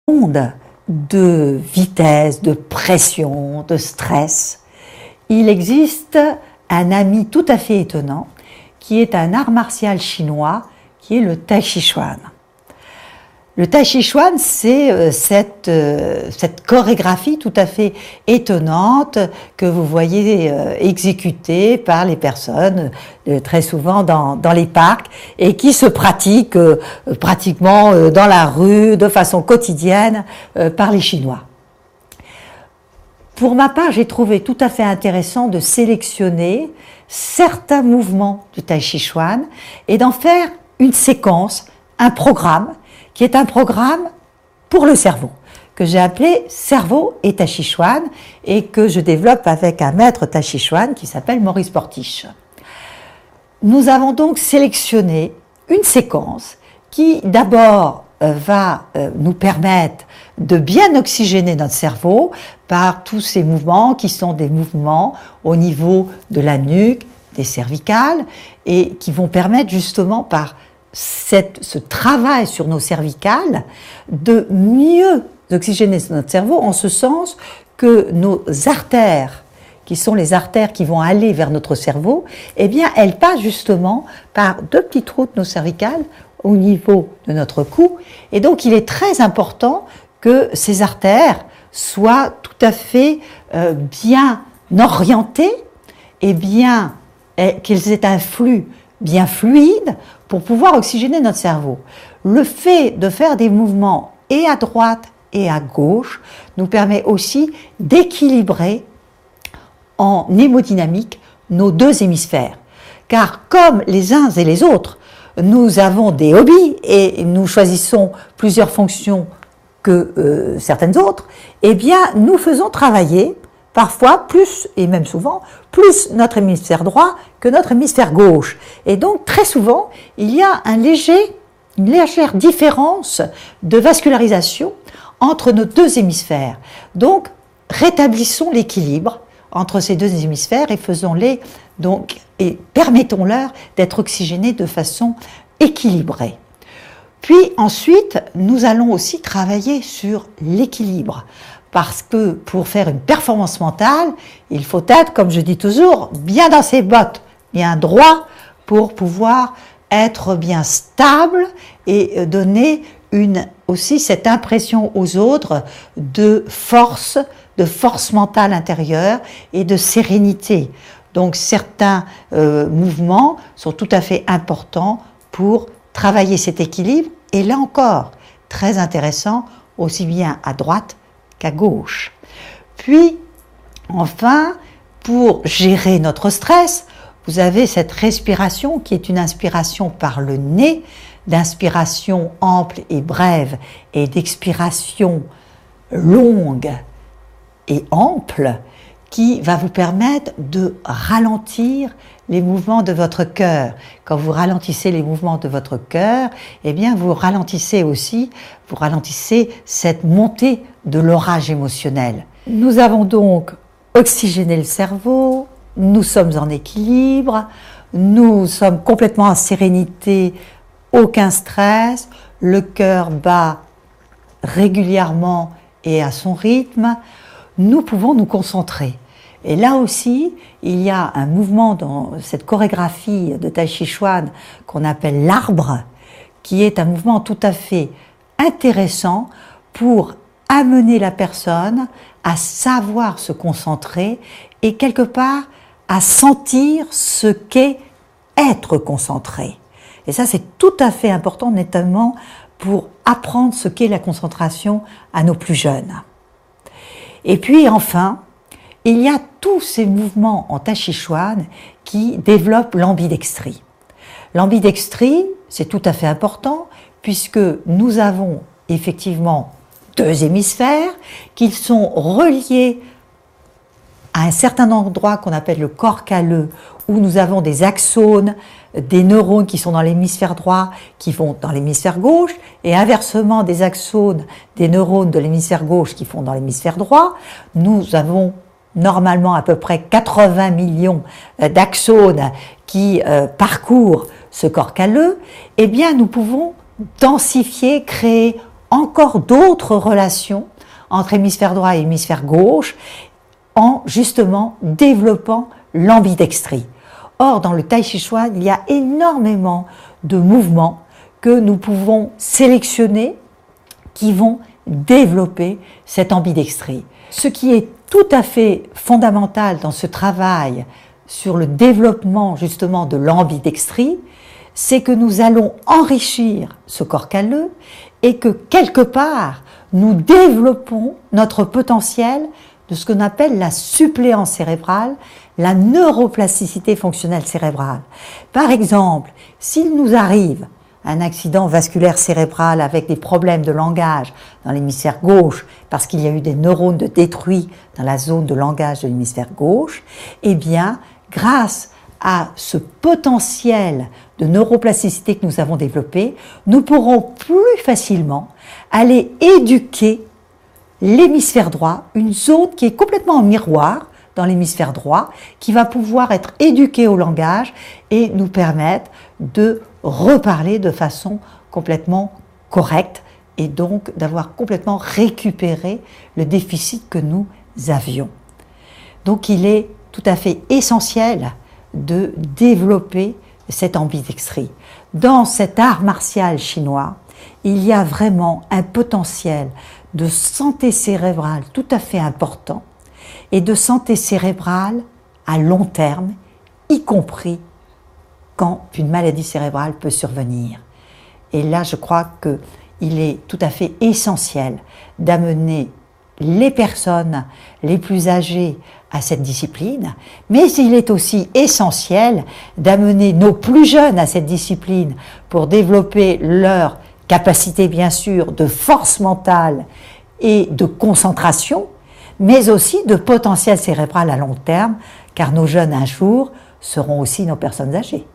Monde de vitesse, de pression, de stress, il existe un ami tout à fait étonnant qui est un art martial chinois qui est le Tai Chi Chuan. Le Tai Chi Chuan, c'est cette chorégraphie tout à fait étonnante que vous voyez exécutée par les personnes très souvent dans les parcs et qui se pratique pratiquement dans la rue de façon quotidienne par les Chinois. Pour ma part, j'ai trouvé tout à fait intéressant de sélectionner certains mouvements du Tai Chi Chuan et d'en faire une séquence, un programme, qui est un programme pour le cerveau, que j'ai appelé Cerveau et Tai Chi Chuan, et que je développe avec un maître Tai Chi Chuan qui s'appelle Maurice Portiche. Nous avons donc sélectionné une séquence qui d'abord va nous permettre de bien oxygéner notre cerveau par tous ces mouvements qui sont des mouvements au niveau de la nuque, des cervicales, et qui vont permettre justement par ce travail sur nos cervicales de mieux oxygéner notre cerveau, en ce sens que nos artères, qui sont les artères qui vont aller vers notre cerveau, eh bien, elles passent justement par deux petites routes nos cervicales au niveau de notre cou. Et donc, il est très important que ces artères soient tout à fait bien orientées et bien qu'elles aient un flux bien fluide pour pouvoir oxygéner notre cerveau. Le fait de faire des mouvements et à droite et à gauche nous permet aussi d'équilibrer en hémodynamique nos deux hémisphères. Car comme les uns et les autres, nous avons des hobbies et nous choisissons plusieurs fonctions que certaines autres, eh bien nous faisons travailler parfois plus, et même souvent, plus notre hémisphère droit que notre hémisphère gauche. Et donc, très souvent, il y a une légère différence de vascularisation entre nos deux hémisphères. Donc, rétablissons l'équilibre entre ces deux hémisphères et faisons-les, donc, et permettons-leur d'être oxygénés de façon équilibrée. Puis ensuite, nous allons aussi travailler sur l'équilibre. Parce que pour faire une performance mentale, il faut être, comme je dis toujours, bien dans ses bottes, bien droit, pour pouvoir être bien stable et donner aussi cette impression aux autres de force mentale intérieure et de sérénité. Donc certains mouvements sont tout à fait importants pour travailler cet équilibre. Et là encore, très intéressant, aussi bien à droite qu'à gauche. Puis, enfin, pour gérer notre stress, vous avez cette respiration qui est une inspiration par le nez, d'inspiration ample et brève et d'expiration longue et ample qui va vous permettre de ralentir les mouvements de votre cœur. Quand vous ralentissez les mouvements de votre cœur, eh bien vous ralentissez cette montée de l'orage émotionnel. Nous avons donc oxygéné le cerveau, nous sommes en équilibre, nous sommes complètement en sérénité, aucun stress, le cœur bat régulièrement et à son rythme, nous pouvons nous concentrer. Et là aussi, il y a un mouvement dans cette chorégraphie de Tai Chi Chuan qu'on appelle l'arbre, qui est un mouvement tout à fait intéressant pour amener la personne à savoir se concentrer et quelque part à sentir ce qu'est être concentré. Et ça, c'est tout à fait important, notamment pour apprendre ce qu'est la concentration à nos plus jeunes. Et puis enfin, il y a tous ces mouvements en Tai Chi Chuan qui développent l'ambidextrie. L'ambidextrie, c'est tout à fait important puisque nous avons effectivement deux hémisphères qui sont reliés à un certain endroit qu'on appelle le corps calleux où nous avons des axones, des neurones qui sont dans l'hémisphère droit qui vont dans l'hémisphère gauche et inversement des axones, des neurones de l'hémisphère gauche qui vont dans l'hémisphère droit. Nous avons normalement à peu près 80 millions d'axones qui parcourent ce corps calleux. Eh bien, nous pouvons densifier, créer encore d'autres relations entre hémisphère droit et hémisphère gauche en justement développant l'ambidextrie. Or, dans le Tai Chi Chuan, il y a énormément de mouvements que nous pouvons sélectionner qui vont développer cette ambidextrie. Ce qui est tout à fait fondamental dans ce travail sur le développement justement de l'ambidextrie, c'est que nous allons enrichir ce corps calleux et que quelque part, nous développons notre potentiel de ce qu'on appelle la suppléance cérébrale, la neuroplasticité fonctionnelle cérébrale. Par exemple, s'il nous arrive un accident vasculaire cérébral avec des problèmes de langage dans l'hémisphère gauche, parce qu'il y a eu des neurones détruits dans la zone de langage de l'hémisphère gauche, eh bien, grâce à ce potentiel de neuroplasticité que nous avons développé, nous pourrons plus facilement aller éduquer l'hémisphère droit, une zone qui est complètement en miroir dans l'hémisphère droit, qui va pouvoir être éduquée au langage et nous permettre de reparler de façon complètement correcte et donc d'avoir complètement récupéré le déficit que nous avions. Donc il est tout à fait essentiel de développer cette ambidextrie. Dans cet art martial chinois, il y a vraiment un potentiel de santé cérébrale tout à fait important et de santé cérébrale à long terme, y compris quand une maladie cérébrale peut survenir. Et là, je crois qu'il est tout à fait essentiel d'amener les personnes les plus âgées à cette discipline, mais il est aussi essentiel d'amener nos plus jeunes à cette discipline pour développer leur capacité, bien sûr, de force mentale et de concentration, mais aussi de potentiel cérébral à long terme, car nos jeunes, un jour, seront aussi nos personnes âgées.